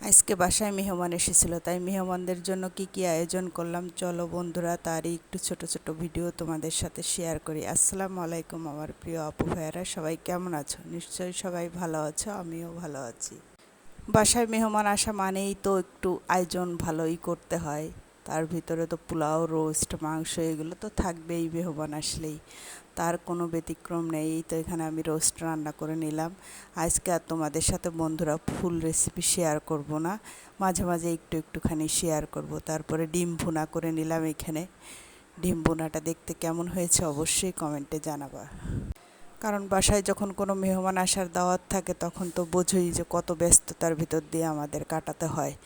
আজকে বাসায় মেহমান এসেছিল, তাই মেহমানদের জন্য কি আয়োজন করলাম চলো বন্ধুরা তারই একটু ছোট ছোট ভিডিও তোমাদের সাথে শেয়ার করি। আসসালামু আলাইকুম আমার প্রিয় আপু ভাইয়ারা, সবাই কেমন আছো? নিশ্চয়ই সবাই ভালো আছো, আমিও ভালো আছি। বাসায় মেহমান আসা মানেই তো একটু আয়োজন ভালোই করতে হয়। তার ভিতরে তো পোলাও, রোস্ট, মাংস এগুলো তো থাকবেই মেহমান আসলেই, তার কোনো ব্যতিক্রম নেই। এই তো এখানে আমি রোস্ট রান্না করে নিলাম। আজকে আর তোমাদের সাথে বন্ধুরা ফুল রেসিপি শেয়ার করব না, মাঝে মাঝে একটুখানি শেয়ার করব। তারপরে ডিম ভুনা করে নিলাম এখানে। ডিম ভুনাটা দেখতে কেমন হয়েছে অবশ্যই কমেন্টে জানাবা। কারণ বাসায় যখন কোনো মেহমান আসার দাওয়াত থাকে তখন তো বোঝোই যে কত ব্যস্ততার ভিতর দিয়ে আমাদের কাটাতে হয়।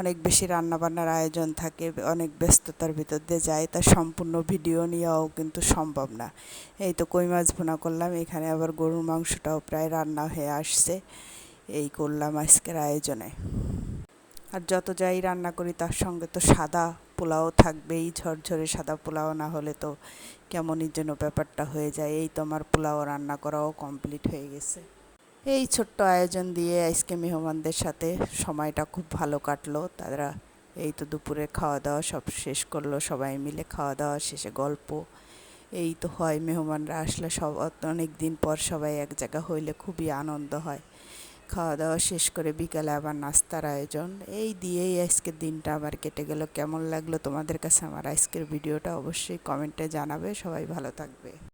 অনেক বেশি রান্নাবান্নার আয়োজন থাকে, অনেক ব্যস্ততার ভিতর দিয়ে যায়, তা সম্পূর্ণ ভিডিও নেওয়াও কিন্তু সম্ভব না। এই তো কই মাছ ভুনা করলাম, এখানে আবার গরুর মাংসটাও প্রায় রান্না হয়ে আসছে। এই করলাম আজকের আয়োজনে। আর যত যাই রান্না করি তার সঙ্গে তো সাদা পোলাও থাকবেই, ঝরঝরে সাদা পোলাও না হলে তো কেমনই যেন ব্যাপারটা হয়ে যায়। এই তো আমার পোলাও রান্না করাও কমপ্লিট হয়ে গেছে। এই ছোট্ট আয়োজন দিয়ে আজকে মেহমানদের সাথে সময়টা খুব ভালো কাটলো। তারা এই তো দুপুরে খাওয়া দাওয়া সব শেষ করলো, সবাই মিলে খাওয়া দাওয়া শেষে গল্প। এই তো হয় মেহমানরা আসলে সব অনেক দিন পর সবাই এক জায়গা হইলে খুবই আনন্দ হয়। খাওয়া দাওয়া শেষ করে বিকালে আবার নাস্তার আয়োজন। এই দিয়েই আজকের দিনটা আমার কেটে গেল। কেমন লাগলো তোমাদের কাছে আমার আজকের ভিডিওটা অবশ্যই কমেন্টে জানাবে। সবাই ভালো থাকবে।